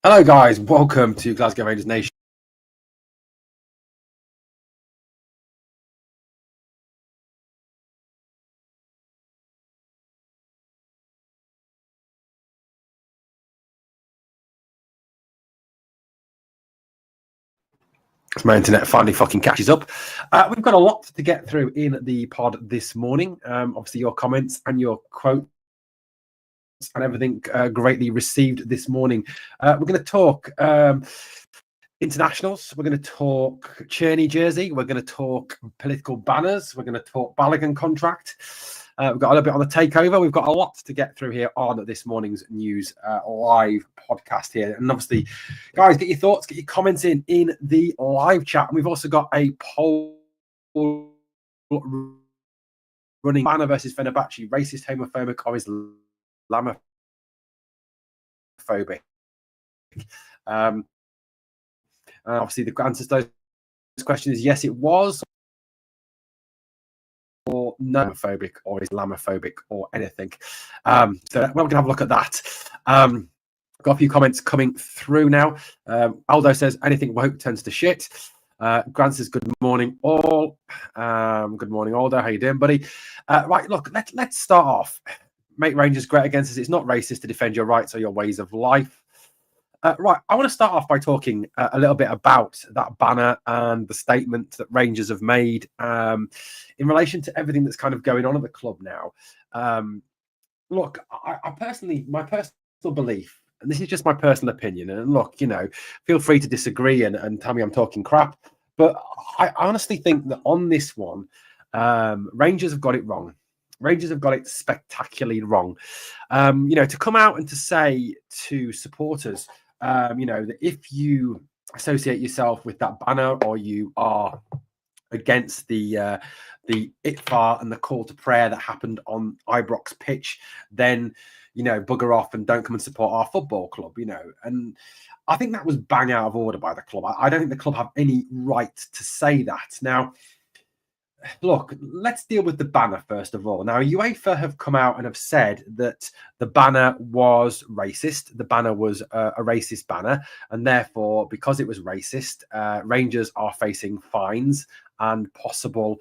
Hello, guys. Welcome to Glasgow Rangers Nation. My internet finally fucking catches up. We've got a lot to get through in the pod this morning. Obviously, your comments and your quotes and everything greatly received this morning. We're going to talk internationals. We're going to talk Cherney jersey. We're going to talk political banners. We're going to talk Balogun contract. We've got a little bit on the takeover. We've got a lot to get through here on this morning's news live podcast here. And obviously, guys, get your thoughts, get your comments in the live chat. And we've also got a poll running: Banner versus Fenerbahce, racist, homophobic, or Islamophobic. Obviously, the answer to those questions is yes, it was, or no, homophobic or Islamophobic or anything. So we're going to have a look at that. Got a few comments coming through now. Aldo says anything woke turns to shit. Grant says good morning all. Good morning, Aldo. How you doing, buddy? Right, look, let's start off. Make Rangers great against us. It's not racist to defend your rights or your ways of life. Right, I want to start off by talking a little bit about that banner and the statement that Rangers have made in relation to everything that's kind of going on at the club now. Look, I personally, my personal belief, and this is just my personal opinion, and look, feel free to disagree and tell me I'm talking crap, but I honestly think that on this one, Rangers have got it wrong. Rangers have got it spectacularly wrong. To come out and to say to supporters, that if you associate yourself with that banner or you are against the ITFAR and the call to prayer that happened on Ibrox pitch, then bugger off and don't come and support our football club. And I think that was bang out of order by the club. I don't think the club have any right to say that. Now, look, let's deal with the banner first of all. Now, UEFA have come out and have said that the banner was racist. The banner was a racist banner, and therefore, because it was racist, Rangers are facing fines and possible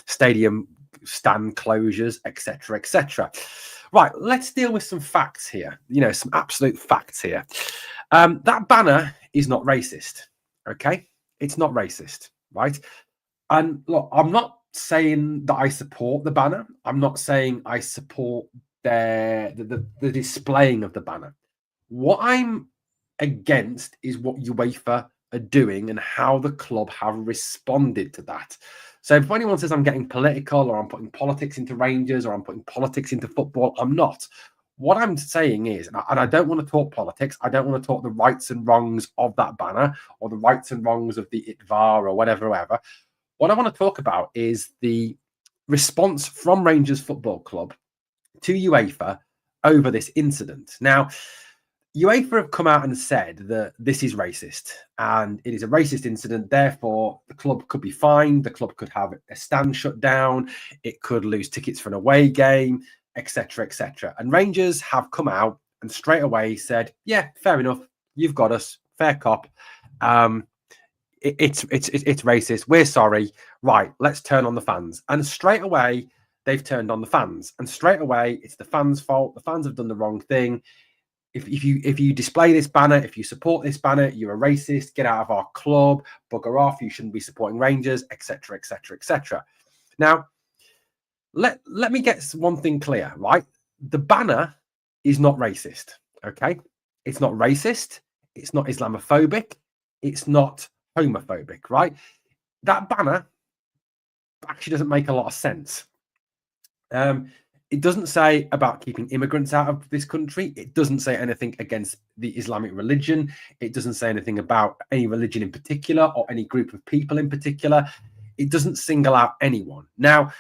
stadium stand closures, etc., etc. Right, let's deal with some facts here. Some absolute facts here. That banner is not racist. Okay, it's not racist, right? And look, I'm not saying that I support the banner. I'm not saying I support the displaying of the banner. What I'm against is what UEFA are doing and how the club have responded to that. So if anyone says I'm getting political or I'm putting politics into Rangers or I'm putting politics into football, I'm not. What I'm saying is, and I don't want to talk politics, I don't want to talk the rights and wrongs of that banner or the rights and wrongs of the ITVAR or whatever. What I want to talk about is the response from Rangers Football Club to UEFA over this incident. Now, UEFA have come out and said that this is racist and it is a racist incident. Therefore, the club could be fined. The club could have a stand shut down. It could lose tickets for an away game, etc., etc. And Rangers have come out and straight away said, yeah, fair enough. You've got us. Fair cop. It's racist. We're sorry. Right, let's turn on the fans. And straight away, they've turned on the fans. And straight away, it's the fans' fault. The fans have done the wrong thing. If you display this banner, if you support this banner, you're a racist. Get out of our club. Bugger off. You shouldn't be supporting Rangers, etc., etc., etc. Now, let me get one thing clear, right? The banner is not racist. Okay, it's not racist. It's not Islamophobic. It's not homophobic, right? That banner actually doesn't make a lot of sense. It doesn't say about keeping immigrants out of this country. It doesn't say anything against the Islamic religion. It doesn't say anything about any religion in particular or any group of people in particular. It doesn't single out anyone. Now,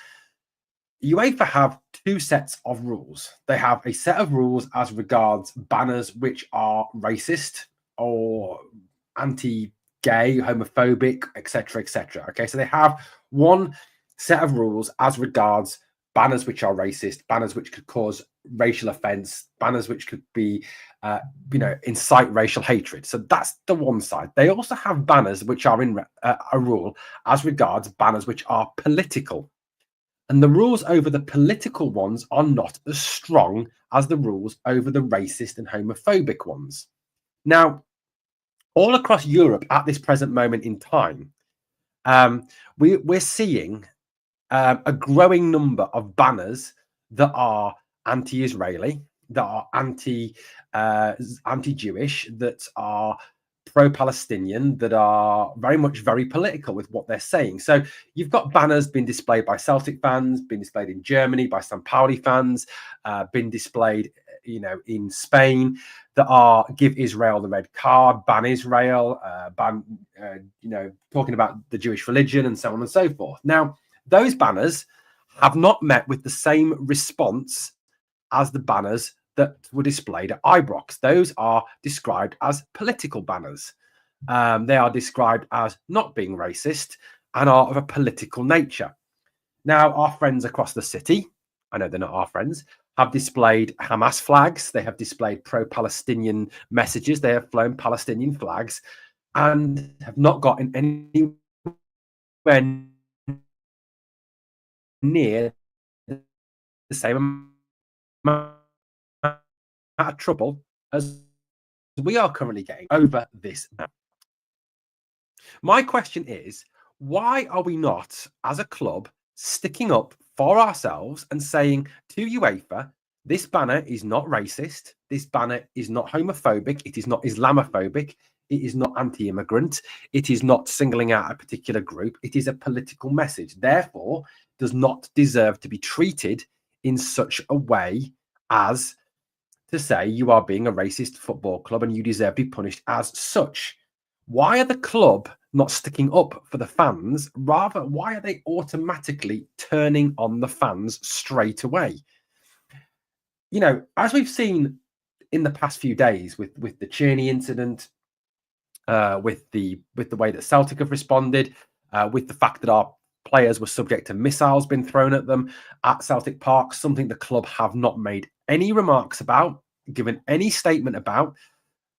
UEFA have two sets of rules. They have a set of rules as regards banners which are racist or anti-gay, homophobic, etc., etc. Okay, so they have one set of rules as regards banners which are racist, banners which could cause racial offence, banners which could be, incite racial hatred. So that's the one side. They also have banners which are in a rule as regards banners which are political. And the rules over the political ones are not as strong as the rules over the racist and homophobic ones. Now, all across Europe at this present moment in time, we're seeing a growing number of banners that are anti-Israeli, that are anti-Jewish, that are pro-Palestinian, that are very political with what they're saying. So you've got banners being displayed by Celtic fans, being displayed in Germany by St. Pauli fans, been displayed, in Spain, that are give Israel the red card, ban Israel, talking about the Jewish religion and so on and so forth. Now, those banners have not met with the same response as the banners that were displayed at Ibrox. Those are described as political banners. They are described as not being racist and are of a political nature. Now, our friends across the city, I know they're not our friends, have displayed Hamas flags. They have displayed pro-Palestinian messages. They have flown Palestinian flags and have not gotten anywhere near the same amount of trouble as we are currently getting over this. My question is, why are we not, as a club, sticking up for ourselves and saying to UEFA, this banner is not racist, this banner is not homophobic, it is not Islamophobic, it is not anti-immigrant, it is not singling out a particular group, it is a political message, therefore does not deserve to be treated in such a way as to say you are being a racist football club and you deserve to be punished as such. Why are the club not sticking up for the fans? Rather, why are they automatically turning on the fans straight away? As we've seen in the past few days with the Tierney incident, with the way that Celtic have responded, with the fact that our players were subject to missiles being thrown at them at Celtic Park, something the club have not made any remarks about, given any statement about,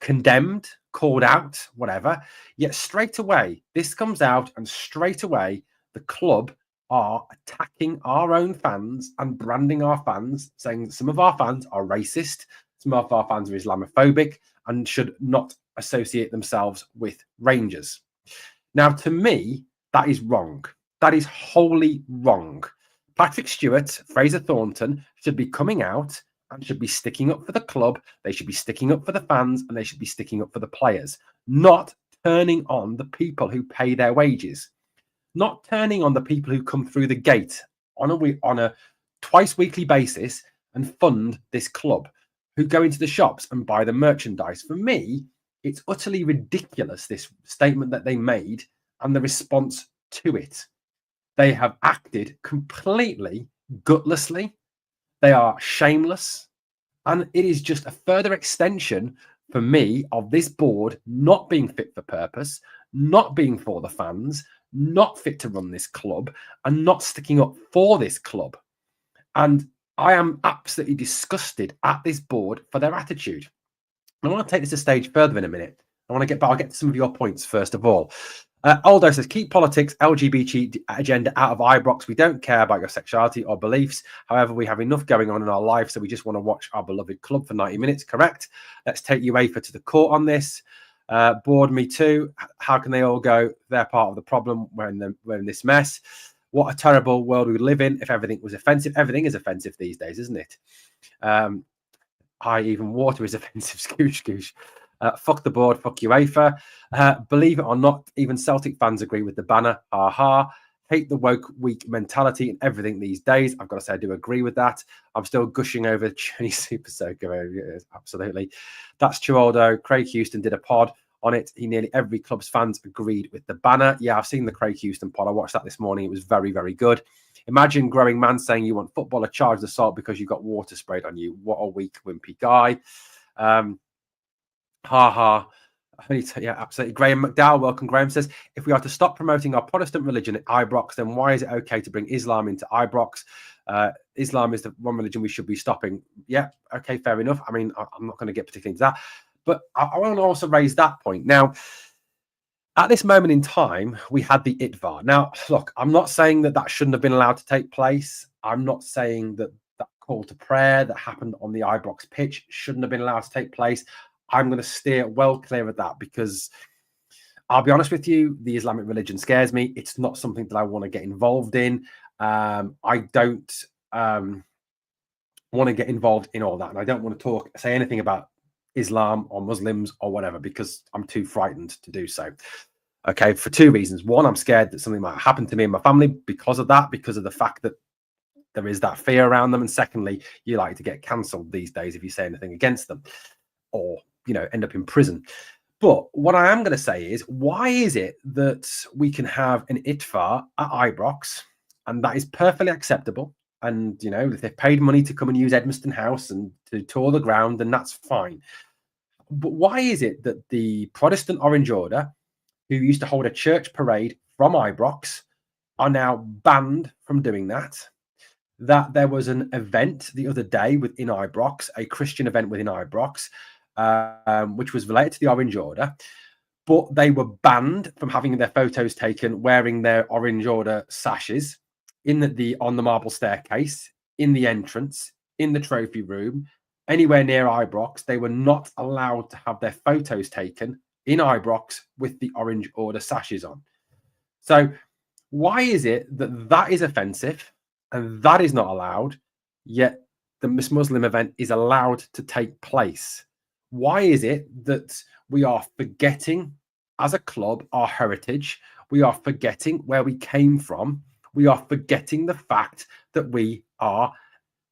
condemned, called out, whatever. Yet straight away, this comes out and straight away, the club are attacking our own fans and branding our fans, saying some of our fans are racist, some of our fans are Islamophobic and should not associate themselves with Rangers. Now, to me, that is wrong. That is wholly wrong. Patrick Stewart, Fraser Thornton should be coming out and should be sticking up for the club. They should be sticking up for the fans and they should be sticking up for the players, not turning on the people who pay their wages, not turning on the people who come through the gate on a twice weekly basis and fund this club, who go into the shops and buy the merchandise. For me, it's utterly ridiculous, this statement that they made and the response to it. They have acted completely gutlessly. They are shameless. And it is just a further extension for me of this board not being fit for purpose, not being for the fans, not fit to run this club, and not sticking up for this club. And I am absolutely disgusted at this board for their attitude. I want to take this a stage further in a minute. I'll get to some of your points first of all. Aldo says, keep politics, LGBT agenda out of Ibrox. We don't care about your sexuality or beliefs. However, we have enough going on in our life, so we just want to watch our beloved club for 90 minutes. Correct. Let's take UEFA to the court on this. Bored me too. How can they all go? They're part of the problem. We're in this mess. What a terrible world we would live in if everything was offensive. Everything is offensive these days, isn't it? Even water is offensive. Scoosh. Fuck the board, fuck UEFA. Believe it or not, even Celtic fans agree with the banner. Hate the woke weak mentality and everything these days. I've got to say, I do agree with that. I'm still gushing over Johnny Super Soaker. Absolutely. That's true, Aldo. Craig Houston did a pod on it. Nearly every club's fans agreed with the banner. Yeah, I've seen the Craig Houston pod. I watched that this morning. It was very, very good. Imagine growing man saying you want footballer charged assault because you got water sprayed on you. What a weak, wimpy guy. Yeah, absolutely. Graham McDowell, welcome. Graham says, if we are to stop promoting our Protestant religion at Ibrox, then why is it okay to bring Islam into Ibrox? Islam is the one religion we should be stopping. Yeah, okay, fair enough. I mean, I'm not going to get particularly into that, but I want to also raise that point. Now, at this moment in time, we had the ITVAR. Now, look, I'm not saying that shouldn't have been allowed to take place. I'm not saying that call to prayer that happened on the Ibrox pitch shouldn't have been allowed to take place. I'm going to steer well clear of that because I'll be honest with you, the Islamic religion scares me. It's not something that I want to get involved in. I don't want to get involved in all that. And I don't want to say anything about Islam or Muslims or whatever, because I'm too frightened to do so. Okay, for two reasons. One, I'm scared that something might happen to me and my family because of that, because of the fact that there is that fear around them. And secondly, you like to get cancelled these days if you say anything against them or, end up in prison. But what I am going to say is, why is it that we can have an ITVAR at Ibrox and that is perfectly acceptable? And, if they've paid money to come and use Edmiston House and to tour the ground, then that's fine. But why is it that the Protestant Orange Order, who used to hold a church parade from Ibrox, are now banned from doing that? That there was an event the other day within Ibrox, a Christian event within Ibrox, which was related to the Orange Order, but they were banned from having their photos taken wearing their Orange Order sashes on the marble staircase, in the entrance, in the trophy room, anywhere near Ibrox. They were not allowed to have their photos taken in Ibrox with the Orange Order sashes on. So why is it that is offensive and that is not allowed, yet the Muslim event is allowed to take place? Why is it that we are forgetting as a club our heritage? We are forgetting where we came from. We are forgetting the fact that we are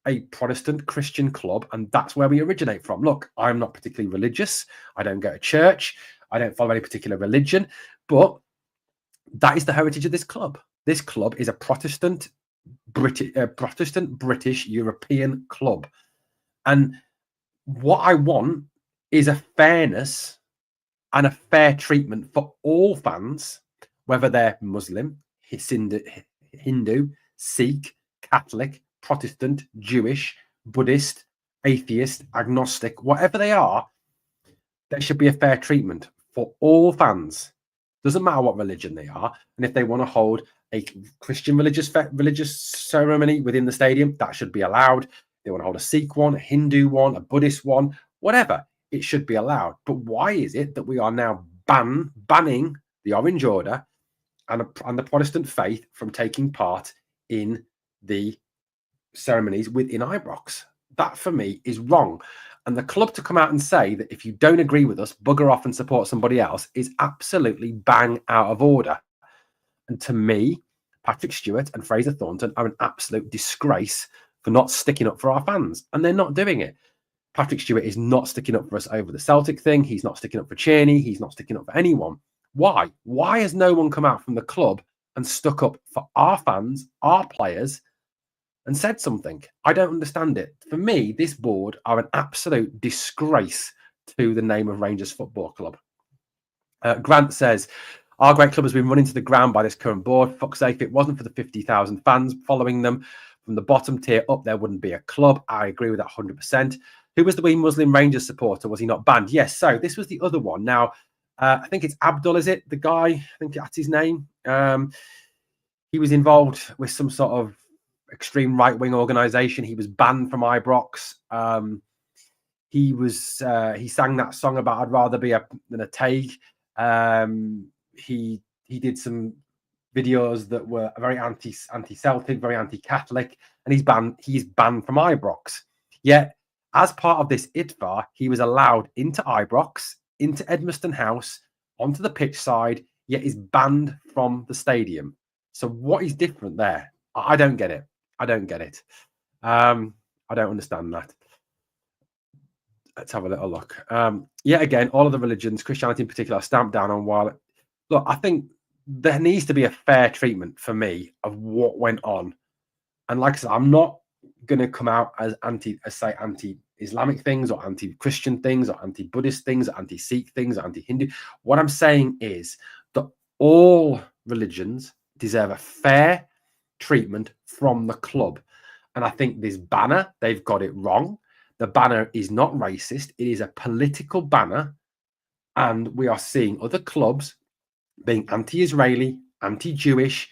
a Protestant Christian club, and that's where we originate from. Look, I'm not particularly religious. I don't go to church. I don't follow any particular religion, but that is the heritage of this club. This club is a Protestant British European club. And what I want is a fairness and a fair treatment for all fans, whether they're Muslim, Hindu, Sikh, Catholic, Protestant, Jewish, Buddhist, atheist, agnostic, whatever they are. There should be a fair treatment for all fans. Doesn't matter what religion they are. And if they want to hold a Christian religious ceremony within the stadium, that should be allowed. They want to hold a Sikh one, a Hindu one, a Buddhist one, whatever, it should be allowed. But why is it that we are now banning the Orange Order and the Protestant faith from taking part in the ceremonies within Ibrox? That for me is wrong. And the club to come out and say that if you don't agree with us, bugger off and support somebody else is absolutely bang out of order. And to me, Patrick Stewart and Fraser Thornton are an absolute disgrace for not sticking up for our fans. And they're not doing it. Patrick Stewart is not sticking up for us over the Celtic thing. He's not sticking up for Cheney. He's not sticking up for anyone. Why? Why has no one come out from the club and stuck up for our fans, our players, and said something? I don't understand it. For me, this board are an absolute disgrace to the name of Rangers Football Club. Grant says, our great club has been run into the ground by this current board. For fuck's sake, if it wasn't for the 50,000 fans following them from the bottom tier up, there wouldn't be a club. I agree with that 100%. Who was the wee Muslim Rangers supporter? Was he not banned? Yes. So this was the other one. Now, I think it's Abdul, is it? The guy, I think that's his name. He was involved with some sort of extreme right-wing organisation. He was banned from Ibrox. He sang that song about I'd rather be than a Tague. He did some videos that were very anti-Celtic, very anti-Catholic, and he's banned from Ibrox. Yet, as part of this ITVAR, he was allowed into Ibrox, into Edmiston House, onto the pitch side, yet is banned from the stadium. So what is different there? I don't get it. I don't understand that. Let's have a little look. Yet again, all of the religions, Christianity in particular, are stamped down on. While look, I think there needs to be a fair treatment for me of what went on. And like I said, I'm not going to come out as anti-Islamic things or anti-Christian things or anti-Buddhist things or anti-Sikh things or anti-Hindu. What I'm saying is that all religions deserve a fair treatment from the club. And I think this banner, they've got it wrong. The banner is not racist. It is a political banner. And we are seeing other clubs being anti-Israeli, anti-Jewish,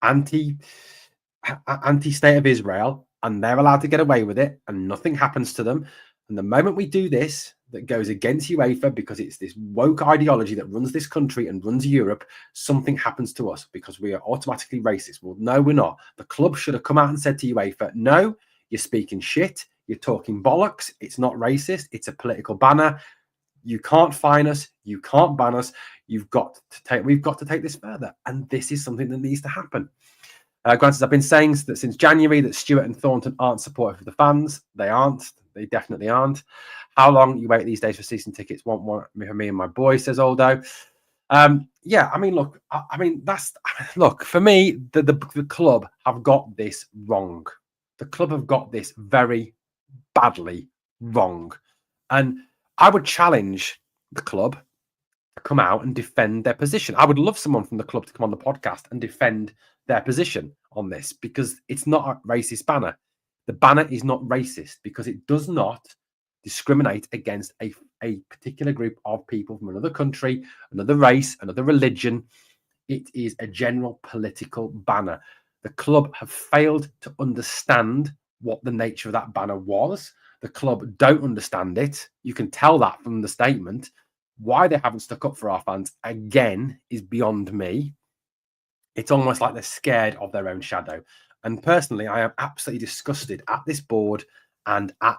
anti-state of Israel, and they're allowed to get away with it, and nothing happens to them. And the moment we do this, that goes against UEFA because it's this woke ideology that runs this country and runs Europe, something happens to us because we are automatically racist. Well, no, we're not. The club should have come out and said to UEFA, no, you're speaking shit, you're talking bollocks, it's not racist, it's a political banner. You can't fine us, you can't ban us, we've got to take this further. And this is something that needs to happen. Granted, I've been saying that since January that Stewart and Thornton aren't supportive of the fans. They aren't. They definitely aren't. How long you wait these days for season tickets? Want one for me and my boy, says Aldo. Yeah, I mean, look, look, for me, the club have got this wrong. The club have got this very badly wrong. And I would challenge the club to come out and defend their position. I would love someone from the club to come on the podcast and defend their position on this, because it's not a racist banner. The banner is not racist because it does not discriminate against a particular group of people from another country, another race, another religion. It is a general political banner. The club have failed to understand what the nature of that banner was. The club don't understand it. You can tell that from the statement. Why they haven't stuck up for our fans, again, is beyond me. It's almost like they're scared of their own shadow. And personally, I am absolutely disgusted at this board and at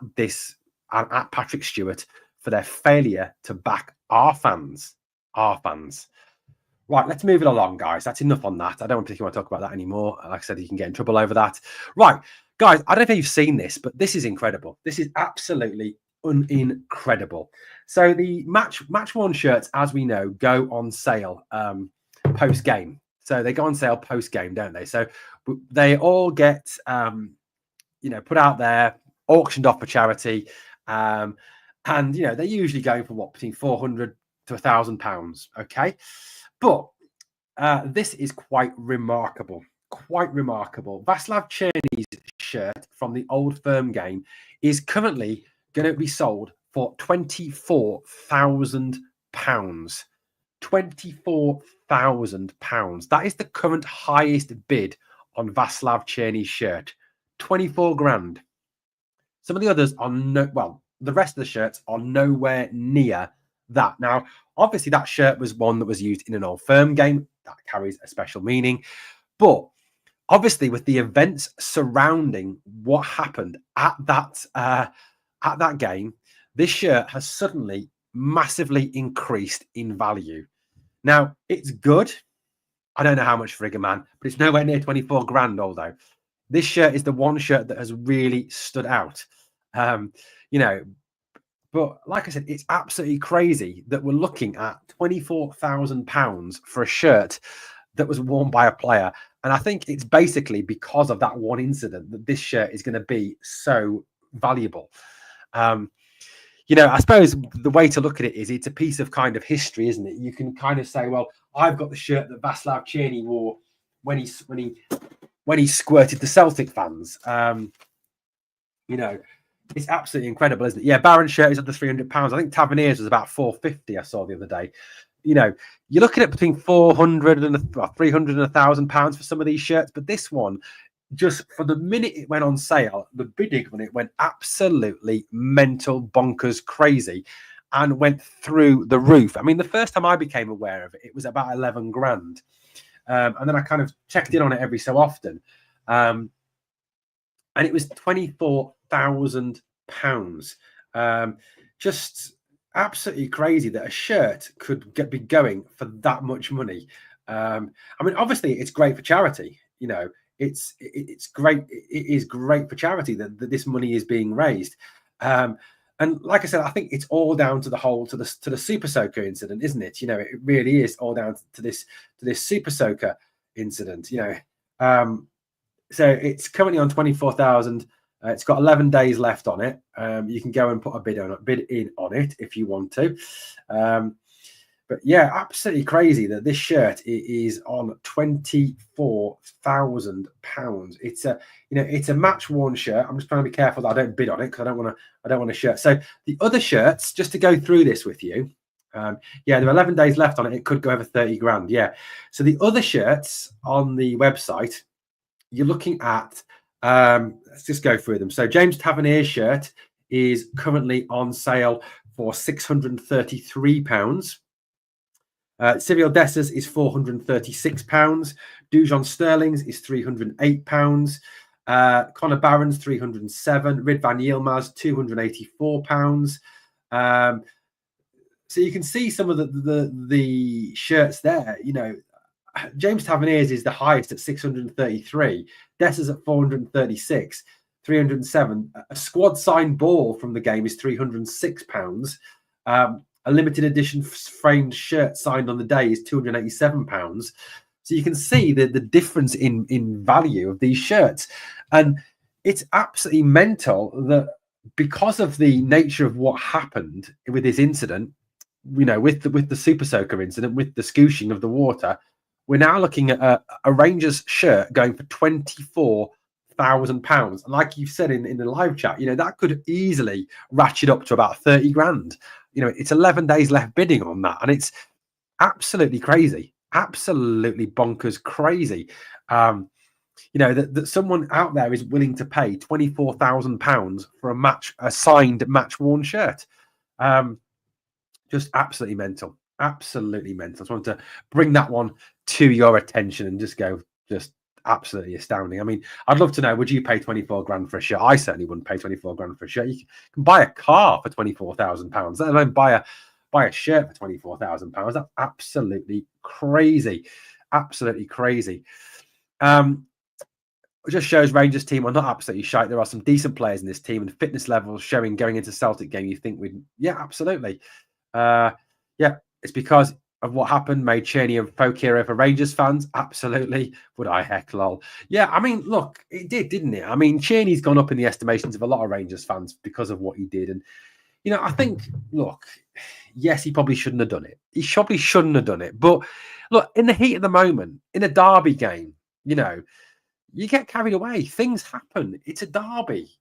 Patrick Stewart for their failure to back our fans. Our fans. Right, let's move it along, guys. That's enough on that. I don't particularly want to talk about that anymore. Like I said, you can get in trouble over that. Right, guys, I don't know if you've seen this, but this is incredible. This is absolutely incredible. So the match worn shirts, as we know, go on sale post game. So they go on sale post game, don't they? So they all get put out there, auctioned off for charity, and they're usually going for between £400 to £1,000. Okay, but this is quite remarkable. Quite remarkable. Václav Černy's shirt from the Old Firm game is currently going to be sold for £24,000. £24,000. That is the current highest bid on Václav Černy's shirt. 24 grand. Some of the others are the rest of the shirts are nowhere near that. Now, obviously, that shirt was one that was used in an Old Firm game. That carries a special meaning. But obviously, with the events surrounding what happened at that game, this shirt has suddenly massively increased in value. Now, it's good. I don't know how much for Rigger Man, but it's nowhere near 24 grand, although. This shirt is the one shirt that has really stood out. But like I said, it's absolutely crazy that we're looking at £24,000 for a shirt that was worn by a player. And I think it's basically because of that one incident that this shirt is going to be so valuable. I suppose the way to look at it is it's a piece of kind of history, isn't it? You can kind of say, well, I've got the shirt that Václav Černý wore when he squirted the Celtic fans. It's absolutely incredible, isn't it? Yeah, Baron's shirt is under £300. I think Tavernier's was about £450. I saw the other day. You're looking at between £400 and £300 and £1,000 for some of these shirts, but this one, just for the minute it went on sale, the bidding on it went absolutely mental, bonkers, crazy, and went through the roof. I mean, the first time I became aware of it, it was about 11 grand. And then I kind of checked in on it every so often. And it was £24,000. Just absolutely crazy that a shirt could be going for that much money. I mean, obviously, it's great for charity. It's great. It is great for charity that this money is being raised. And like I said, I think it's all down to the Super Soaker incident, isn't it? It really is all down to this Super Soaker incident. So it's currently on 24,000. It's got 11 days left on it. You can go and put a bid in on it if you want to. But yeah, absolutely crazy that this shirt is on £24,000. It's a it's a match worn shirt. I'm just trying to be careful that I don't bid on it because I don't want a shirt. So the other shirts, just to go through this with you, yeah, there are 11 days left on it. It could go over 30 grand. Yeah. So the other shirts on the website, you're looking at. Let's just go through them. So James Tavernier's shirt is currently on sale for £633. Cyril Dessers is £436. Dujon Sterling's is £308. Conor Barron's £307. Rid van Yilmaz £284. So you can see some of the shirts there. James Tavernier's is the highest at 633. Dessers at 436. 307. A squad signed ball from the game is £306. A limited edition framed shirt signed on the day is £287. So you can see the difference in value of these shirts. And it's absolutely mental that because of the nature of what happened with this incident, with the Super Soaker incident, with the scooshing of the water, we're now looking at a Rangers shirt going for £24,000. And like you've said in the live chat, that could easily ratchet up to about 30 grand. It's 11 days left bidding on that. And it's absolutely crazy, absolutely bonkers crazy. That someone out there is willing to pay £24,000 for a signed match worn shirt. Just absolutely mental. Absolutely mental. I just wanted to bring that one to your attention and just absolutely astounding. I mean, I'd love to know, would you pay 24 grand for a shirt? I certainly wouldn't pay 24 grand for a shirt. You can buy a car for £24,000, let alone buy a shirt for £24,000. That's absolutely crazy. Absolutely crazy. It just shows Rangers team are not absolutely shite. There are some decent players in this team and fitness levels showing going into Celtic game. You think absolutely. It's because of what happened made Cheney a folk hero for Rangers fans. Absolutely. Would I heck lol? Yeah, I mean, look, it did, didn't it? I mean, Cheney's gone up in the estimations of a lot of Rangers fans because of what he did. And, I think, look, yes, he probably shouldn't have done it. He probably shouldn't have done it. But look, in the heat of the moment, in a derby game, you get carried away. Things happen. It's a derby,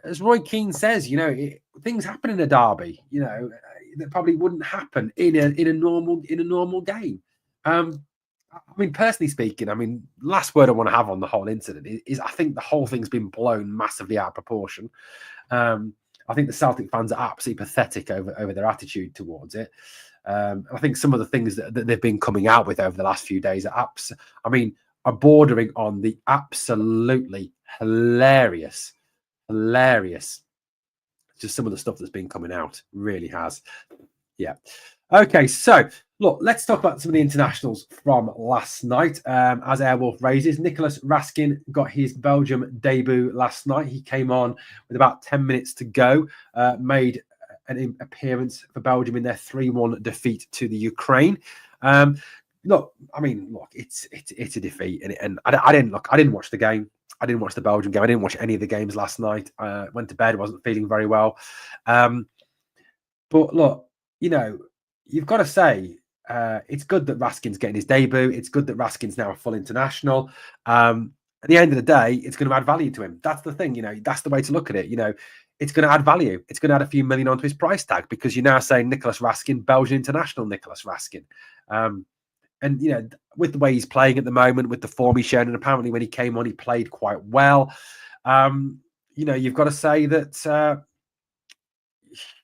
As Roy Keane says, things happen in a derby, that probably wouldn't happen in a normal game. I mean, personally speaking, last word I want to have on the whole incident is I think the whole thing's been blown massively out of proportion. I think the Celtic fans are absolutely pathetic over their attitude towards it. I think some of the things that they've been coming out with over the last few days are bordering on the absolutely hilarious. Just some of the stuff that's been coming out really has. Yeah. Okay, so look, let's talk about some of the internationals from last night. As Airwolf raises, Nicholas Raskin got his Belgium debut last night. He came on with about 10 minutes to go, made an appearance for Belgium in their 3-1 defeat to the Ukraine. Look, it's a defeat, and I didn't watch the game. I didn't watch the Belgian game. I didn't watch any of the games last night. Went to bed, wasn't feeling very well. But look, you've got to say it's good that Raskin's getting his debut. It's good that Raskin's now a full international. At the end of the day, it's going to add value to him. That's the thing, that's the way to look at it. It's going to add value. It's going to add a few million onto his price tag because you're now saying Nicholas Raskin, Belgian international Nicholas Raskin. And, with the way he's playing at the moment, with the form he's shown, and apparently when he came on, he played quite well. You've got to say that,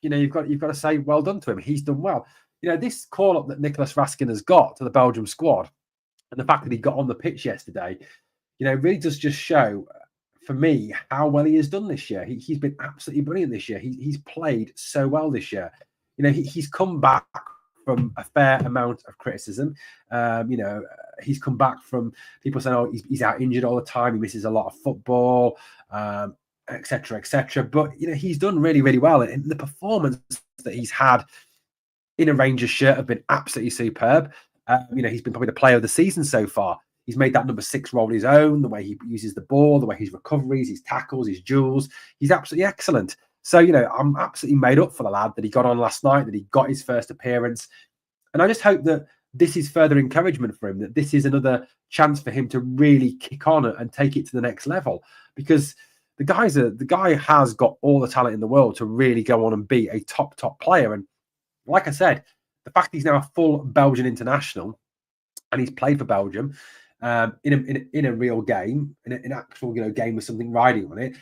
you've got to say well done to him. He's done well. This call-up that Nicholas Raskin has got to the Belgium squad and the fact that he got on the pitch yesterday, really does just show, for me, how well he has done this year. He's been absolutely brilliant this year. He's played so well this year. He's come back from a fair amount of criticism. He's come back from people saying, oh, he's out injured all the time. He misses a lot of football, etc., etc. But, he's done really, really well. And the performance that he's had in a Rangers shirt have been absolutely superb. He's been probably the player of the season so far. He's made that number 6 role his own, the way he uses the ball, the way his recoveries, his tackles, his duels. He's absolutely excellent. So, you know, I'm absolutely made up for the lad that he got on last night, that he got his first appearance. And I just hope that this is further encouragement for him, that this is another chance for him to really kick on and take it to the next level. Because the guy has got all the talent in the world to really go on and be a top player. And like I said, the fact he's now a full Belgian international and he's played for Belgium in a real game, in an actual, you know, game with something riding on it,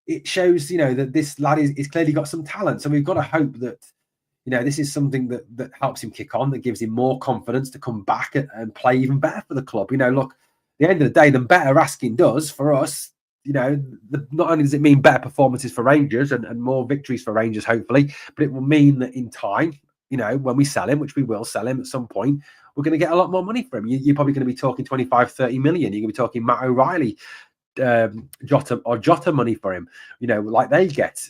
it shows, you know, that this lad is clearly got some talent. So we've got to hope that, you know, this is something that helps him kick on, that gives him more confidence to come back and play even better for the club. You know, look, at the end of the day, the better Raskin does for us, you know, not only does it mean better performances for Rangers and more victories for Rangers, hopefully, but it will mean that in time, you know, when we sell him, which we will sell him at some point, we're going to get a lot more money for him. You're probably going to be talking 25, 30 million. You're going to be talking Matt O'Reilly, Jota money for him, you know, like they get.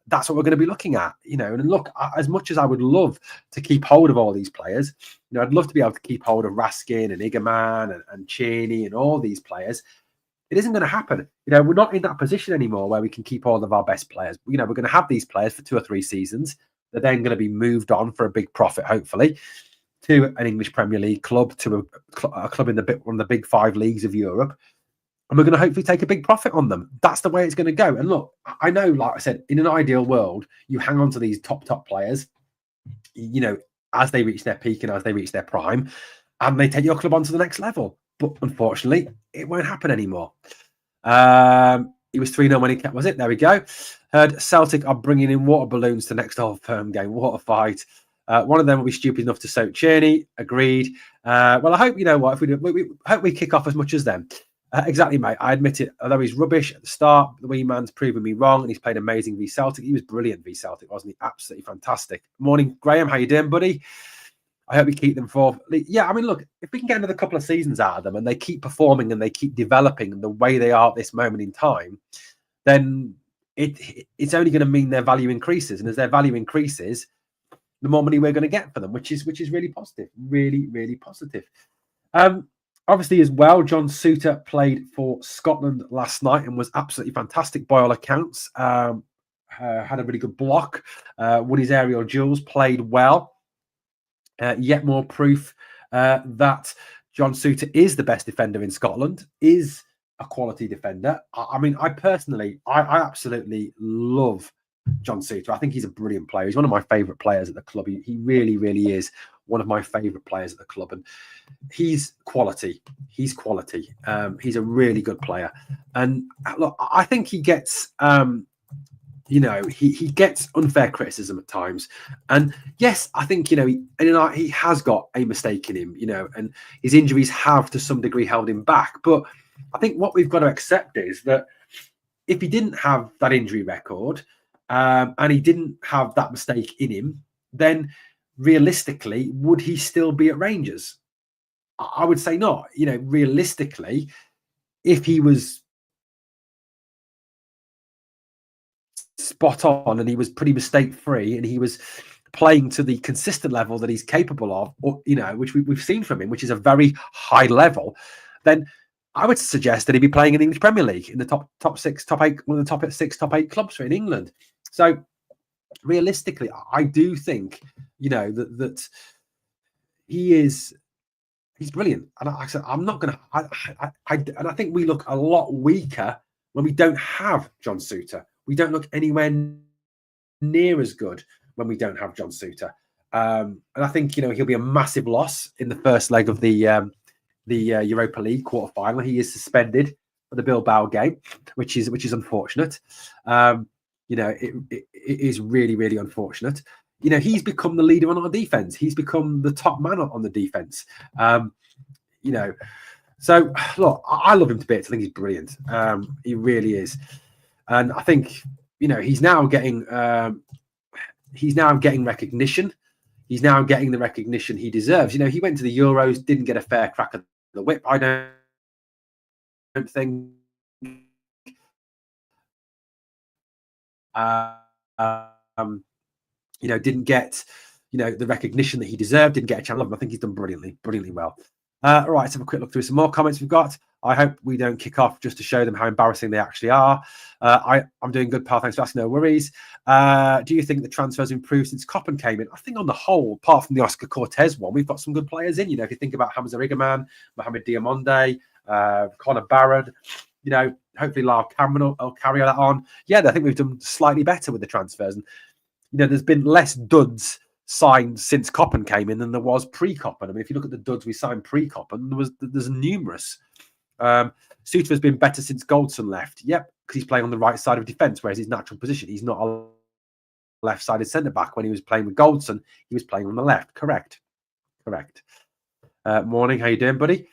That's what we're going to be looking at, you know. And look, as much as I would love to keep hold of all these players, you know, I'd love to be able to keep hold of Raskin and Igerman and Cheney and all these players. It isn't going to happen. You know, we're not in that position anymore where we can keep all of our best players. You know, we're going to have these players for 2 or 3 seasons. They're then going to be moved on for a big profit, hopefully, to an English Premier League club, to a club in one of the big 5 leagues of Europe. And we're going to hopefully take a big profit on them. That's the way it's going to go. And look, I know, like I said, in an ideal world, you hang on to these top players, you know, as they reach their peak and as they reach their prime, and they take your club on to the next level. But unfortunately, it won't happen anymore. He was 3-0 when he kept, was it? There we go. Heard Celtic are bringing in water balloons to next Old Firm game. What a fight. One of them will be stupid enough to soak Cheney. Agreed. Well, I hope, you know what, if we hope we kick off as much as them. Exactly, mate. I admit it. Although he's rubbish at the start, the wee man's proven me wrong, and he's played amazing v Celtic. He was brilliant v Celtic, wasn't he? Absolutely fantastic. Morning, Graham. How you doing, buddy? I hope we keep them for. Yeah, I mean, look, if we can get another couple of seasons out of them, and they keep performing and they keep developing the way they are at this moment in time, then it's only going to mean their value increases, and as their value increases, the more money we're going to get for them, which is really positive, really positive. Obviously, as well, John Souttar played for Scotland last night and was absolutely fantastic by all accounts. Had a really good block, won his aerial duels, played well. Yet more proof that John Souttar is the best defender in Scotland, is a quality defender. I mean, I personally, I absolutely love John Souttar. I think he's a brilliant player. He's one of my favourite players at the club. He really is one of my favourite players at the club. And he's quality. He's quality. He's a really good player. And look, I think he gets, you know, he gets unfair criticism at times. And yes, I think, you know, he has got a mistake in him, you know, and his injuries have to some degree held him back. But I think what we've got to accept is that if he didn't have that injury record and he didn't have that mistake in him, then realistically, would he still be at Rangers? I would say not. You know, realistically, if he was spot on and he was pretty mistake free and he was playing to the consistent level that he's capable of, or, you know, which we've seen from him, which is a very high level, then I would suggest that he'd be playing in the English Premier League in the top 6, top 8, one of the top 6, top 8 clubs in England. So realistically, I do think, you know, that he's brilliant. And I said, I'm not going to, and I think we look a lot weaker when we don't have John Souttar. We don't look anywhere near as good when we don't have John Souttar. And I think, you know, he'll be a massive loss in the first leg of the Europa League quarterfinal. He is suspended for the Bilbao game, which is unfortunate. You know, it is really unfortunate. You know, he's become the leader on our defense. He's become the top man on the defense. You know, so look, I love him to bits. I think he's brilliant. He really is. And I think, you know, he's now getting recognition. He's now getting the recognition he deserves. You know, he went to the Euros, didn't get a fair crack at the whip. I don't think. You know, didn't get, you know, the recognition that he deserved. Didn't get a chance. I think he's done brilliantly well. All right, let's have a quick look through some more comments we've got. I hope we don't kick off just to show them how embarrassing they actually are. I'm doing good, pal. Thanks for asking. No worries. Do you think the transfers improved since Coppen came in? I think on the whole, apart from the Oscar Cortez one, we've got some good players in. You know, if you think about Hamza Igaman, Mohamed Diamonde, Connor Barron, you know, hopefully Lyle Cameron will carry that on. Yeah, I think we've done slightly better with the transfers. And, you know, there's been less duds signed since Coppen came in than there was pre-Coppen. I mean, if you look at the duds we signed pre-Coppen, there's numerous. Suter has been better since Goldson left. Yep, because he's playing on the right side of defence, whereas his natural position, he's not a left-sided centre-back. When he was playing with Goldson, he was playing on the left. Correct. Morning, how you doing, buddy?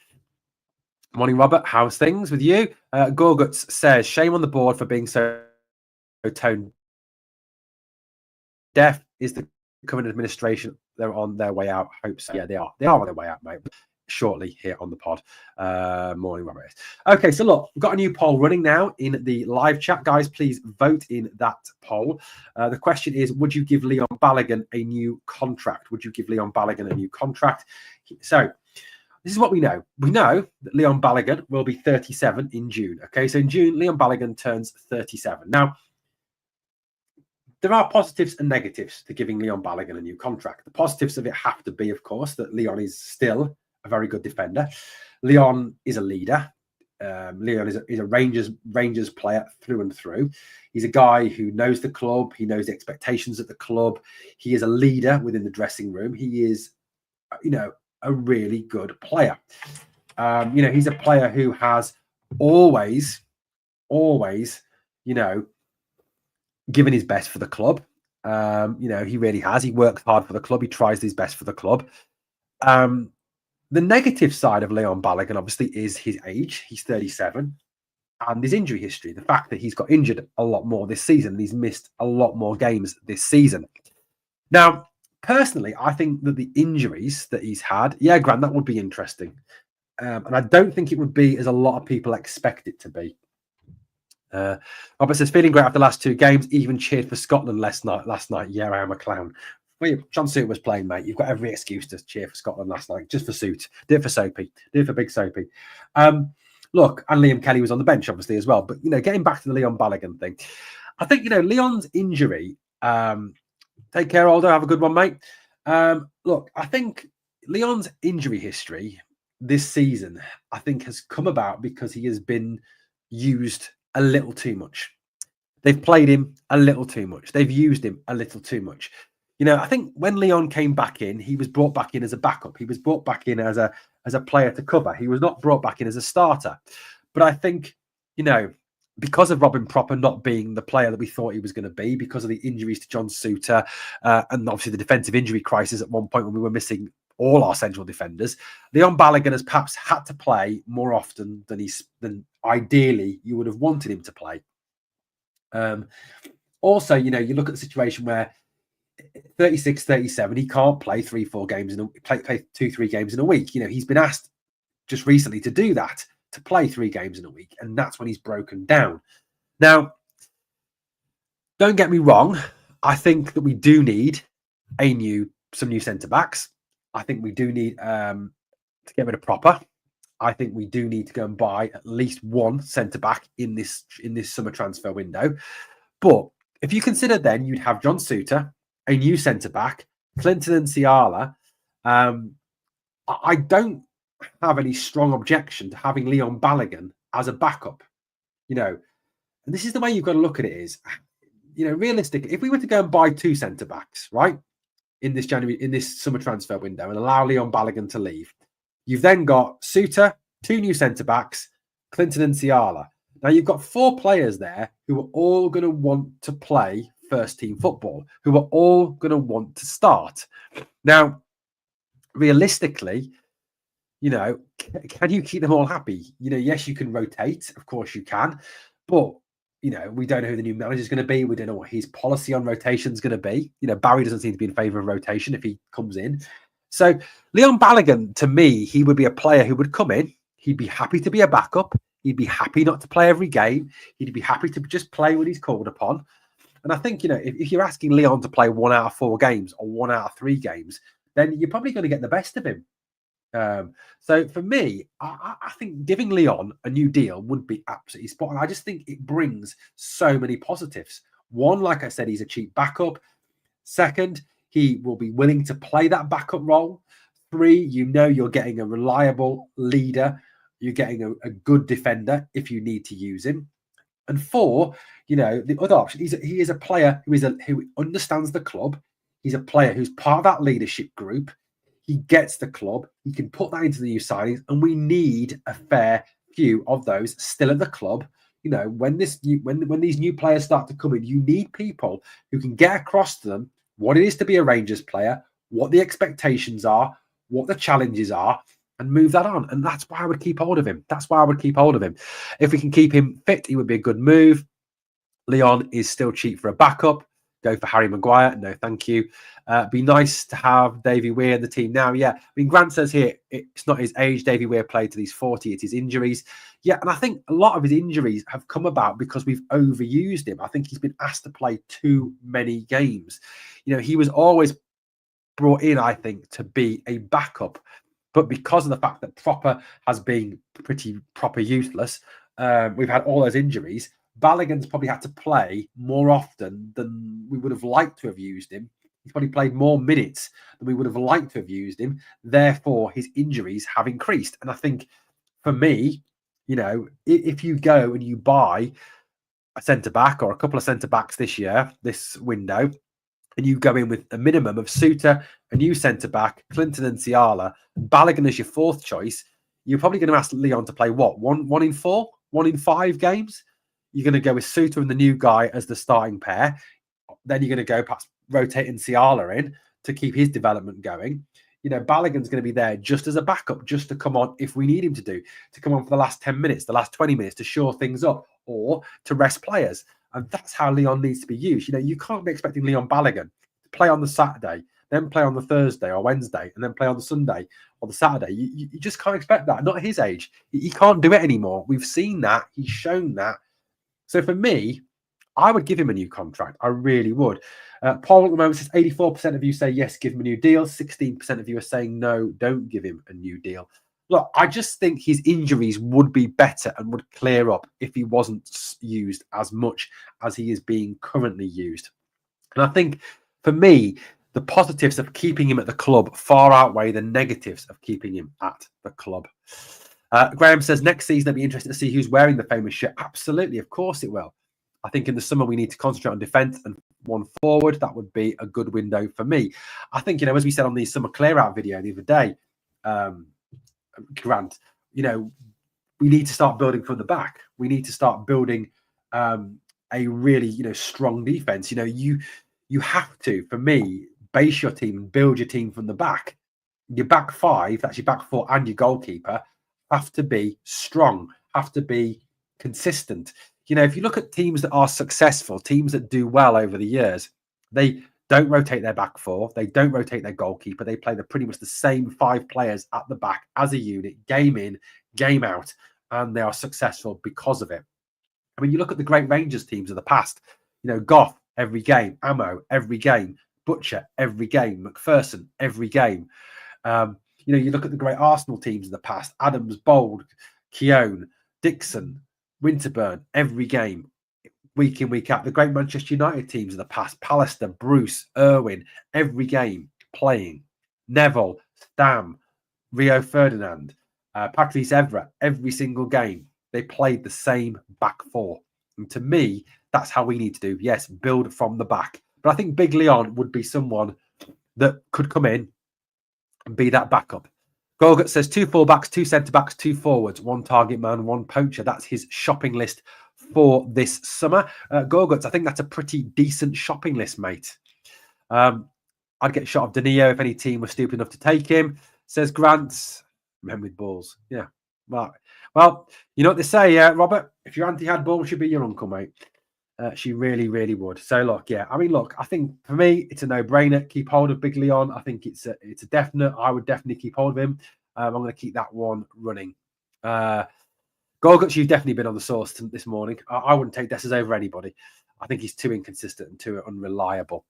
Morning, Robert. How's things with you? Gorguts says, shame on the board for being so tone deaf. Is the current administration, they're on their way out? Hope so. Yeah, they are. They are on their way out, mate. Shortly here on the pod. Morning, Robert. Okay, so look, we've got a new poll running now in the live chat. Guys, please vote in that poll. The question is, would you give Leon Balogun a new contract? Would you give Leon Balogun a new contract? So this is what we know. We know that Leon Balogun will be 37 in June. Okay, so in June, Leon Balogun turns 37. Now, there are positives and negatives to giving Leon Balogun a new contract. The positives of it have to be, of course, that Leon is still a very good defender. Leon is a leader. Leon is a Rangers player through and through. He's a guy who knows the club. He knows the expectations of the club. He is a leader within the dressing room. He is, you know, a really good player. You know, he's a player who has always, you know, given his best for the club. You know, he really has. He works hard for the club. He tries his best for the club. The negative side of Leon Balogun, obviously, is his age. He's 37. And his injury history. The fact that he's got injured a lot more this season. And he's missed a lot more games this season. Now, personally, I think that the injuries that he's had, yeah, Grant, that would be interesting. And I don't think it would be as a lot of people expect it to be. Robert says, feeling great after the last 2 games, even cheered for Scotland last night. Yeah, I am a clown. Well, John Suit was playing, mate. You've got every excuse to cheer for Scotland last night, just for Suit. Do it for Soapy. Do it for Big Soapy. Look, and Liam Kelly was on the bench, obviously, as well. But, you know, getting back to the Leon Balogun thing, I think, you know, Leon's injury, take care, Aldo. Have a good one, mate. Look, I think Leon's injury history this season, I think, has come about because he has been used a little too much. They've played him a little too much. They've used him a little too much. You know, I think when Leon came back in, he was brought back in as a backup. He was brought back in as a player to cover. He was not brought back in as a starter. But I think, you know, because of Robin Proper not being the player that we thought he was going to be, because of the injuries to John Suter, and obviously the defensive injury crisis at one point when we were missing all our central defenders, Leon Balogun has perhaps had to play more often than ideally you would have wanted him to play. Also, you know, you look at the situation where 36, 37, he can't play 3-4 games in play 2-3 games in a week. You know, he's been asked just recently to do that, to play 3 games in a week, and that's when he's broken down. Now, don't get me wrong, I think that we do need some new centre backs. I think we do need to get rid of Proper. I think we do need to go and buy at least one centre back in this summer transfer window. But if you consider, then you'd have John Suter, a new centre back, Clinton and Ciala. I don't have any strong objection to having Leon Balogun as a backup. You know, and this is the way you've got to look at it: is, you know, realistic. If we were to go and buy 2 centre backs, right, in this summer transfer window, and allow Leon Balogun to leave, you've then got Suter, 2 new centre backs, Clinton and Ciala. Now you've got 4 players there who are all going to want to play first team football, who are all going to want to start. Now, realistically, you know, can you keep them all happy? You know, yes, you can rotate. Of course you can. But, you know, we don't know who the new manager is going to be. We don't know what his policy on rotation is going to be. You know, Barry doesn't seem to be in favour of rotation if he comes in. So Leon Balogun, to me, he would be a player who would come in. He'd be happy to be a backup. He'd be happy not to play every game. He'd be happy to just play when he's called upon. And I think, you know, if you're asking Leon to play 1 out of 4 games or 1 out of 3 games, then you're probably going to get the best of him. So for me, I think giving Leon a new deal would be absolutely spot on. I just think it brings so many positives. One, like I said, he's a cheap backup. Second, he will be willing to play that backup role. Three, you're getting a reliable leader. You're getting a good defender if you need to use him. And four, the other option, he is a player who understands the club. He's a player who's part of that leadership group. He gets the club. He can put that into the new signings, and we need a fair few of those still at the club. When these new players start to come in, you need people who can get across to them what it is to be a Rangers player, what the expectations are, what the challenges are, and move that on. And that's why I would keep hold of him. If we can keep him fit, he would be a good move. Leon is still cheap for a backup. Go for Harry Maguire. No, thank you. Be nice to have Davy Weir in the team now. Yeah, I mean, Grant says here it's not his age. Davy Weir played till he's 40. It's his injuries. Yeah, and I think a lot of his injuries have come about because we've overused him. I think he's been asked to play too many games. He was always brought in, I think, to be a backup. But because of the fact that Proper has been pretty useless, we've had all those injuries. Balogun's probably had to play more often than we would have liked to have used him. He's probably played more minutes than we would have liked to have used him. Therefore, his injuries have increased. And I think for me, if you go and you buy a centre-back or a couple of centre-backs this window, and you go in with a minimum of Suter, a new centre-back, Clinton and Ciala, Balogun as your fourth choice, you're probably going to ask Leon to play what? One in 4? 1 in 5 games? You're going to go with Suter and the new guy as the starting pair. Then you're going to go perhaps rotating Ciala in to keep his development going. Balogun's going to be there just as a backup, just to come on if we need him to come on for the last 10 minutes, the last 20 minutes to shore things up or to rest players. And that's how Leon needs to be used. You can't be expecting Leon Balogun to play on the Saturday, then play on the Thursday or Wednesday, and then play on the Sunday or the Saturday. You just can't expect that. Not at his age. He can't do it anymore. We've seen that. He's shown that. So for me, I would give him a new contract. I really would. Paul at the moment says 84% of you say yes, give him a new deal. 16% of you are saying no, don't give him a new deal. Look, I just think his injuries would be better and would clear up if he wasn't used as much as he is being currently used. And I think for me, the positives of keeping him at the club far outweigh the negatives of keeping him at the club. Graham says next season it'll be interesting to see who's wearing the famous shirt. Absolutely, of course it will. I think in the summer we need to concentrate on defence and one forward. That would be a good window for me. I think, as we said on the summer clear-out video the other day, Grant, we need to start building from the back. We need to start building a really, strong defence. You have to, for me, base your team and build your team from the back. Your back five, that's your back four and your goalkeeper, have to be strong, have to be consistent. If you look at teams that are successful, teams that do well over the years, they don't rotate their back four. They don't rotate their goalkeeper. They play pretty much the same 5 players at the back as a unit, game in, game out, and they are successful because of it. I mean, you look at the great Rangers teams of the past, Goff, every game, Ammo, every game, Butcher, every game, McPherson, every game. You look at the great Arsenal teams of the past, Adams, Bold, Keown, Dixon, Winterburn, every game, week in, week out. The great Manchester United teams of the past, Pallister, Bruce, Irwin, every game playing. Neville, Stam, Rio Ferdinand, Patrice Evra, every single game. They played the same back four. And to me, that's how we need to do. Yes, build from the back. But I think Big Leon would be someone that could come in and be that backup. Golgut says 2 fullbacks, 2 centre-backs, 2 forwards, 1 target man, 1 poacher. That's his shopping list for this summer. Golgut, I think that's a pretty decent shopping list, mate. I'd get shot of Danilo if any team was stupid enough to take him. Says Grant, men with balls. Yeah. Well, you know what they say, Robert? If your auntie had balls, she'd be your uncle, mate. She really, really would. So, look, I think for me, it's a no-brainer. Keep hold of Big Leon. I think it's a definite. I would definitely keep hold of him. I'm going to keep that one running. Golguts, you've definitely been on the sauce this morning. I wouldn't take Dessers over anybody. I think he's too inconsistent and too unreliable.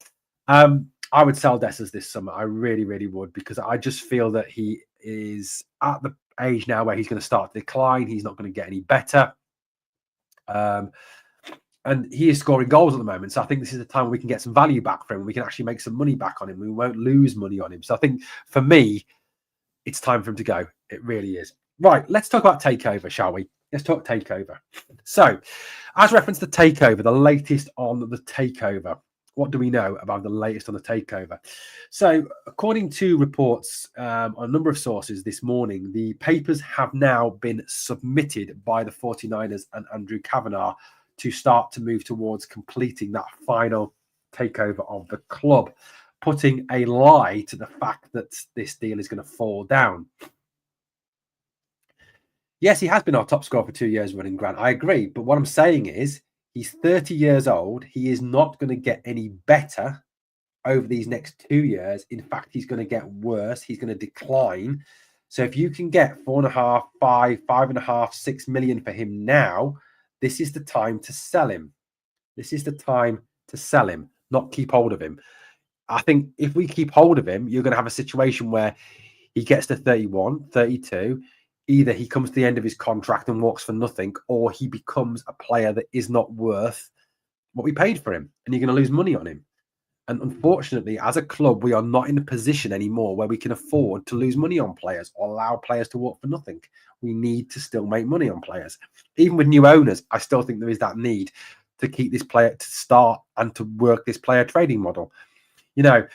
I would sell Dessers this summer. I really, really would, because I just feel that he is at the age now where he's going to start to decline. He's not going to get any better. And he is scoring goals at the moment. So I think this is the time we can get some value back from him. We can actually make some money back on him. We won't lose money on him. So I think for me, it's time for him to go. It really is. Right, let's talk about takeover, shall we? Let's talk takeover. So, as reference to takeover, the latest on the takeover. What do we know about the latest on the takeover? So, according to reports on a number of sources this morning, the papers have now been submitted by the 49ers and Andrew Kavanagh to start to move towards completing that final takeover of the club, putting a lie to the fact that this deal is going to fall down. Yes, he has been our top scorer for 2 years running, Grant. I agree. But what I'm saying is he's 30 years old. He is not going to get any better over these next 2 years. In fact, he's going to get worse. He's going to decline. So if you can get 4.5, 5.5, 6 million for him now, this is the time to sell him. This is the time to sell him, not keep hold of him. I think if we keep hold of him, you're going to have a situation where he gets to 31, 32. Either he comes to the end of his contract and walks for nothing, or he becomes a player that is not worth what we paid for him, and you're going to lose money on him. And unfortunately, as a club, we are not in a position anymore where we can afford to lose money on players or allow players to walk for nothing. We need to still make money on players. Even with new owners, I still think there is that need to keep this player, to start and to work this player trading model. You know,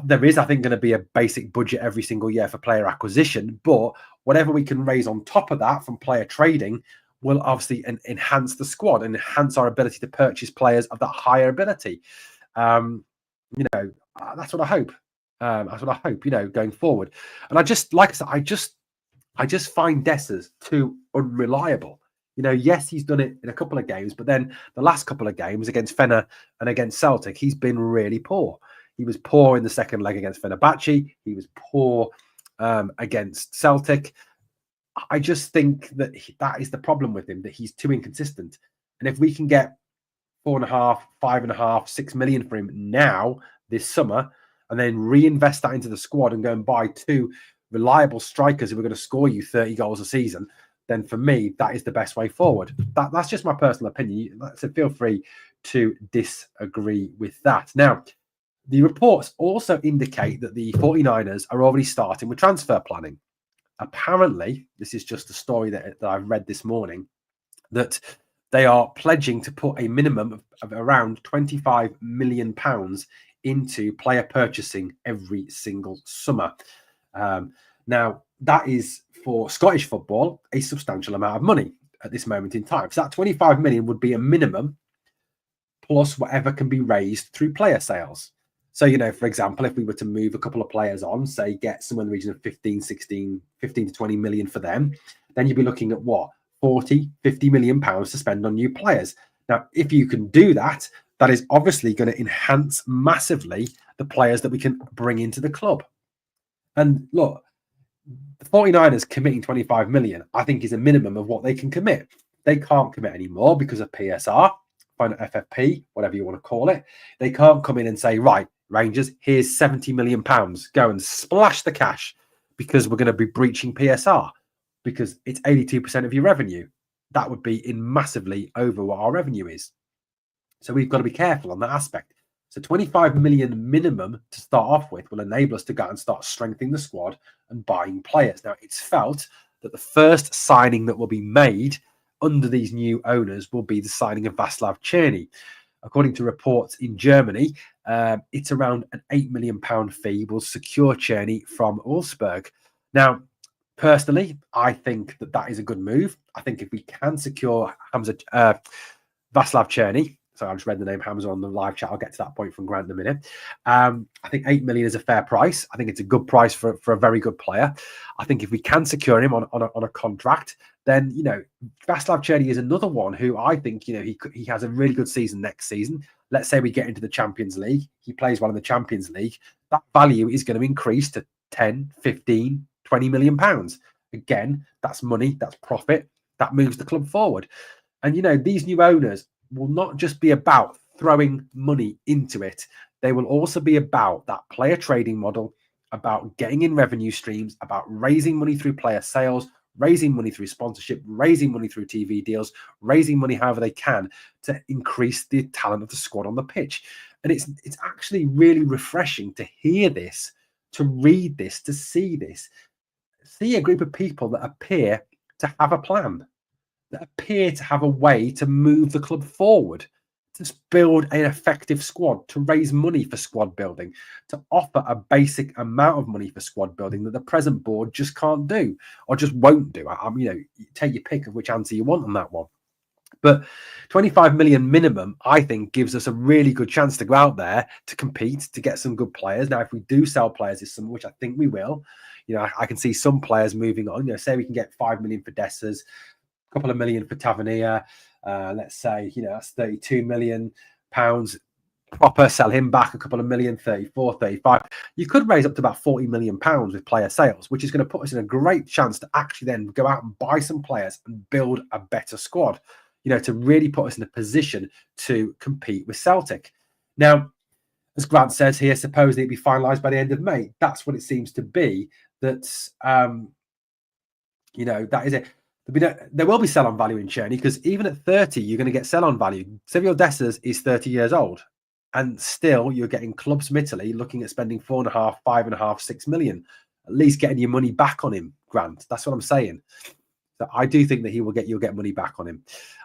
there is, I think, going to be a basic budget every single year for player acquisition, but whatever we can raise on top of that from player trading will obviously enhance the squad and enhance our ability to purchase players of that higher ability. That's what I hope. That's what I hope, going forward. And I just, like I said, I just find Dessers too unreliable. Yes, he's done it in a couple of games, but then the last couple of games against Fenner and against Celtic, he's been really poor. He was poor in the second leg against Fenerbahce. He was poor against Celtic. I just think that that is the problem with him, that he's too inconsistent. And if we can get 4.5, 5.5, 6 million for him now, this summer, and then reinvest that into the squad and go and buy 2 reliable strikers who are going to score you 30 goals a season, then for me, that is the best way forward. That's just my personal opinion. So feel free to disagree with that. Now, the reports also indicate that the 49ers are already starting with transfer planning. Apparently, this is just a story that I've read this morning, that they are pledging to put a minimum of around £25 million into player purchasing every single summer. Now, that is, for Scottish football, a substantial amount of money at this moment in time. So that 25 million would be a minimum plus whatever can be raised through player sales. So, for example, if we were to move a couple of players on, say, get somewhere in the region of 15 to 20 million for them, then you'd be looking at what? 40, 50 million pounds to spend on new players. Now, if you can do that, that is obviously going to enhance massively the players that we can bring into the club. And look, the 49ers committing 25 million, I think, is a minimum of what they can commit. They can't commit any more because of PSR, final FFP, whatever you want to call it. They can't come in and say, right, Rangers, here's 70 million pounds. Go and splash the cash because we're going to be breaching PSR because it's 82% of your revenue. That would be in massively over what our revenue is. So we've got to be careful on that aspect. So 25 million minimum to start off with will enable us to go and start strengthening the squad and buying players. Now, it's felt that the first signing that will be made under these new owners will be the signing of Václav Černý. According to reports in Germany, it's around an £8 million fee will secure Černý from Wolfsburg. Now, personally, I think that is a good move. I think if we can secure Václav Černý, so I just read the name Hamza on the live chat. I'll get to that point from Grant in a minute. I think 8 million is a fair price. I think it's a good price for a very good player. I think if we can secure him on a contract, then Václav Černý is another one who I think he has a really good season next season. Let's say we get into the Champions League, he plays well in the Champions League. That value is going to increase to 10, 15, 20 million pounds. Again, that's money, that's profit, that moves the club forward. And these new owners will not just be about throwing money into it. They will also be about that player trading model about getting in revenue streams, about raising money through player sales, raising money through sponsorship, raising money through TV deals, raising money however they can to increase the talent of the squad on the pitch. And it's actually really refreshing to hear this, to read this, to see this, see a group of people that appear to have a plan, that appear to have a way to move the club forward, to build an effective squad, to raise money for squad building, to offer a basic amount of money for squad building that the present board just can't do or just won't do. Take your pick of which answer you want on that one. But 25 million minimum, I think, gives us a really good chance to go out there to compete, to get some good players. Now, if we do sell players this summer, which I think we will, I can see some players moving on. Say we can get 5 million for Dessers, a couple of million for Tavernier. Let's say, that's 32 million pounds. Proper, sell him back a couple of million, 34, 35. You could raise up to about 40 million pounds with player sales, which is going to put us in a great chance to actually then go out and buy some players and build a better squad, to really put us in a position to compete with Celtic. Now, as Grant says here, supposedly it'll be finalised by the end of May. That's what it seems to be. That is it. There will be sell-on value in Cherney, because even at 30, you're going to get sell-on value. Silvio Dessers is 30 years old, and still you're getting clubs from Italy looking at spending 4.5, 5.5, 6 million, at least getting your money back on him, Grant. That's what I'm saying. So I do think that you'll get money back on him.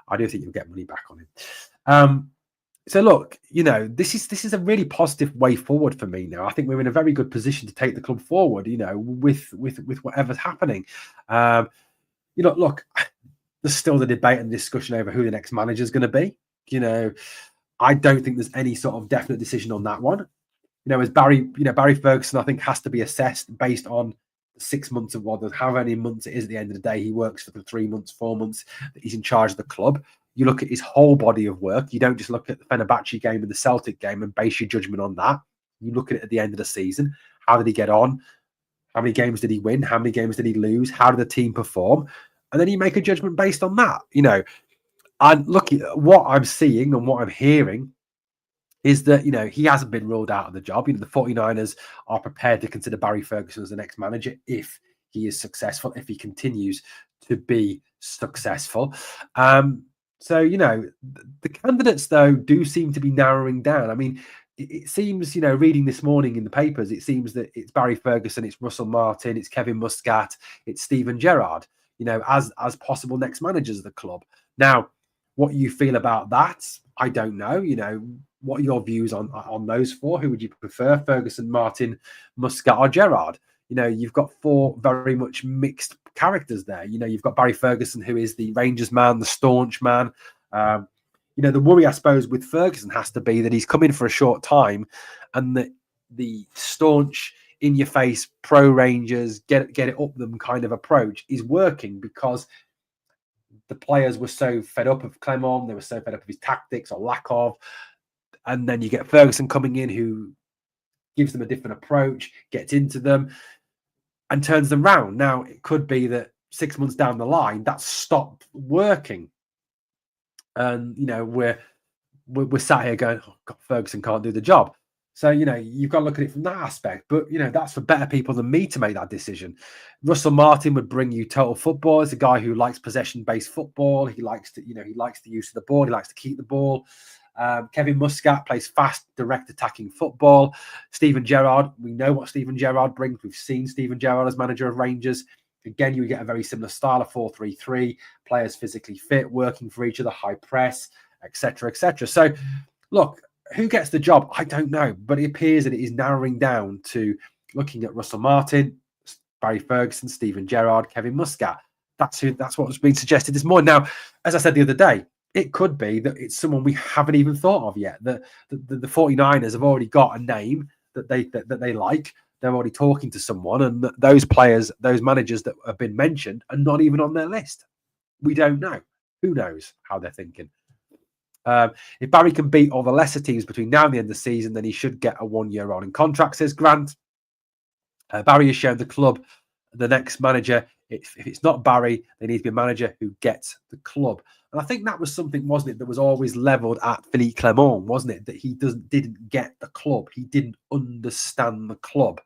I do think you'll get money back on him. So look, this is a really positive way forward for me now. I think we're in a very good position to take the club forward, with whatever's happening. Look, there's still the debate and discussion over who the next manager is going to be. I don't think there's any sort of definite decision on that one. As Barry Ferguson, I think, has to be assessed based on 6 months of how many months it is at the end of the day. He works for the 3 months, 4 months that he's in charge of the club. You look at his whole body of work. You don't just look at the Fenerbahce game and the Celtic game and base your judgment on that. You look at it at the end of the season. How did he get on? How many games did he win? How many games did he lose? How did the team perform? And then you make a judgment based on that. And look, what I'm seeing and what I'm hearing is that, he hasn't been ruled out of the job. The 49ers are prepared to consider Barry Ferguson as the next manager if he is successful, if he continues to be successful. So, the candidates, though, do seem to be narrowing down. I mean, it seems, reading this morning in the papers, it seems that it's Barry Ferguson, it's Russell Martin, it's Kevin Muscat, it's Steven Gerrard, as possible next managers of the club. Now, what you feel about that, I don't know. What are your views on those four? Who would you prefer, Ferguson, Martin, Muscat, or Gerrard? You've got four very much mixed characters there. You've got Barry Ferguson, who is the Rangers man, the staunch man. The worry, I suppose, with Ferguson has to be that he's come in for a short time, and that the staunch, in-your-face, pro-Rangers, get it up them kind of approach is working, because the players were so fed up of Clement, they were so fed up of his tactics or lack of, and then you get Ferguson coming in, who gives them a different approach, gets into them, and turns them round. Now, it could be that 6 months down the line, that's stopped working. And, we're sat here going, oh, God, Ferguson can't do the job. So, you've got to look at it from that aspect. But, that's for better people than me to make that decision. Russell Martin would bring you total football. It's a guy who likes possession-based football. He likes to, he likes the use of the ball. He likes to keep the ball. Kevin Muscat plays fast, direct attacking football. Steven Gerrard, we know what Steven Gerrard brings. We've seen Steven Gerrard as manager of Rangers. Again, you get a very similar style of 4-3-3, players physically fit, working for each other, high press, etc., etc. So, look, who gets the job? I don't know, but it appears that it is narrowing down to looking at Russell Martin, Barry Ferguson, Steven Gerrard, Kevin Muscat. That's what was being suggested this morning. Now, as I said the other day, it could be that it's someone we haven't even thought of yet. The 49ers have already got a name that they like. They're already talking to someone, and those players, those managers that have been mentioned, are not even on their list. We don't know. Who knows how they're thinking? If Barry can beat all the lesser teams between now and the end of the season, then he should get a 1-year rolling contract, says Grant. Barry has shown the club the next manager. If it's not Barry, there needs to be a manager who gets the club. And I think that was something, wasn't it, that was always levelled at Philippe Clement, wasn't it? That he didn't get the club. He didn't understand the club.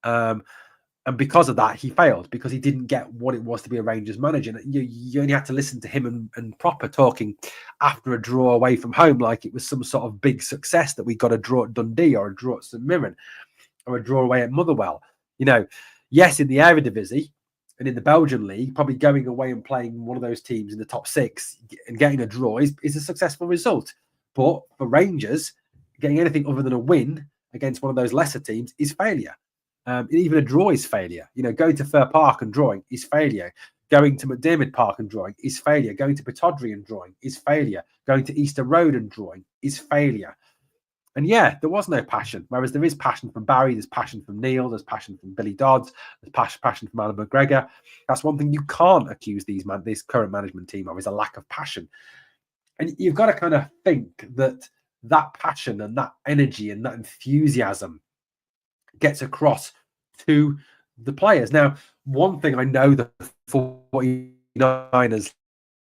And because of that, he failed because he didn't get what it was to be a Rangers manager. And you only had to listen to him and Proper talking after a draw away from home like it was some sort of big success that we got a draw at Dundee or a draw at St Mirren or a draw away at Motherwell. Yes, in the Eredivisie and in the Belgian league, probably going away and playing one of those teams in the top 6 and getting a draw is a successful result. But for Rangers, getting anything other than a win against one of those lesser teams is failure. Even a draw is failure. Going to Fir Park and drawing is failure. Going to McDiarmid Park and drawing is failure. Going to Pittodrie and drawing is failure. Going to Easter Road and drawing is failure. And yeah, there was no passion. Whereas there is passion from Barry, there's passion from Neil, there's passion from Billy Dodds, there's passion from Alan McGregor. That's one thing you can't accuse this current management team of, is a lack of passion. And you've got to kind of think that passion and that energy and that enthusiasm gets across to the players. Now, one thing I know the 49ers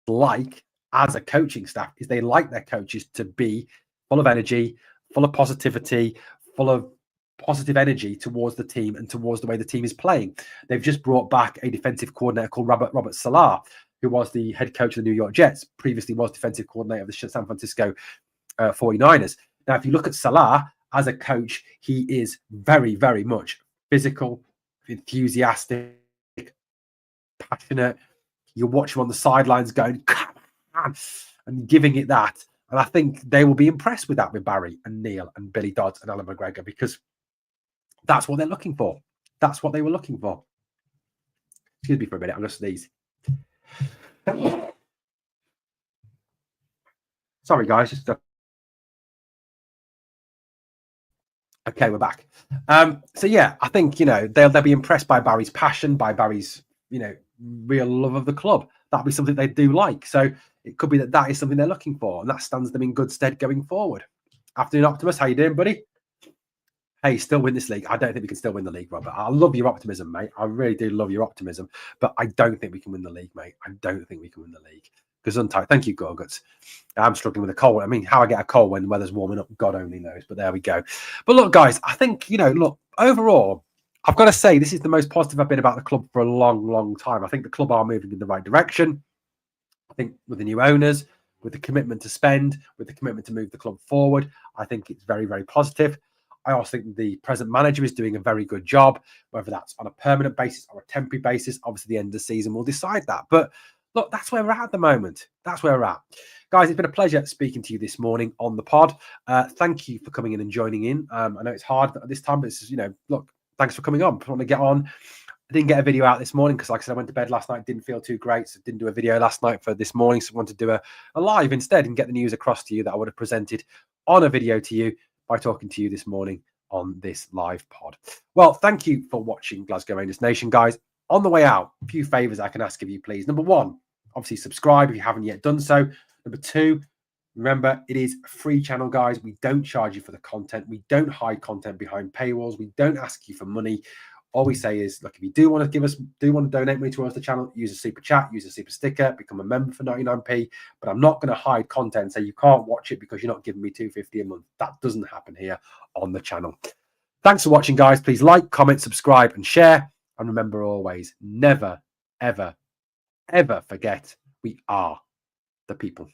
like as a coaching staff is they like their coaches to be full of energy, full of positivity, full of positive energy towards the team and towards the way the team is playing. They've just brought back a defensive coordinator called Robert Salah, who was the head coach of the New York Jets, previously was defensive coordinator of the San Francisco 49ers. Now, if you look at Salah as a coach, he is very, very much physical, enthusiastic, passionate. You watch him on the sidelines going, come on, and giving it that. And I think they will be impressed with that with Barry and Neil and Billy Dodds and Alan McGregor, because that's what they're looking for. That's what they were looking for. Excuse me for a minute. I'm going to sneeze. Sorry, guys. Just okay, we're back. So yeah, I think they'll be impressed by Barry's passion, by Barry's real love of the club. That'll be something they do like. So it could be that is something they're looking for, and that stands them in good stead going forward. Afternoon, Optimus. How you doing, buddy? Hey, still win this league? I don't think we can still win the league, Robert. I love your optimism, mate. I really do love your optimism, but I don't think we can win the league, mate. I don't think we can win the league. Gesundheit. Thank you, Gorguts. I'm struggling with a cold. I mean, how I get a cold when the weather's warming up, God only knows. But there we go. But look, guys, I think, look, overall, I've got to say this is the most positive I've been about the club for a long, long time. I think the club are moving in the right direction. I think with the new owners, with the commitment to spend, with the commitment to move the club forward, I think it's very, very positive. I also think the present manager is doing a very good job, whether that's on a permanent basis or a temporary basis. Obviously, the end of the season will decide that. But look, that's where we're at the moment. That's where we're at. Guys, it's been a pleasure speaking to you this morning on the pod. Thank you for coming in and joining in. I know it's hard at this time, but it's look, thanks for coming on. I want to get on. I didn't get a video out this morning because, like I said, I went to bed last night, didn't feel too great, so didn't do a video last night for this morning. So I wanted to do a live instead and get the news across to you that I would have presented on a video to you by talking to you this morning on this live pod. Well, thank you for watching Glasgow Rangers Nation, guys. On the way out, a few favours I can ask of you, please. Number one, obviously subscribe if you haven't yet done so. Number two, remember, it is a free channel, guys. We don't charge you for the content. We don't hide content behind paywalls. We don't ask you for money. All we say is, look, if you do want to donate money towards the channel, use a super chat, use a super sticker, become a member for 99p. But I'm not going to hide content and say you can't watch it because you're not giving me $2.50 a month. That doesn't happen here on the channel. Thanks for watching, guys. Please like, comment, subscribe, and share. And remember always, never, ever, ever forget, we are the people.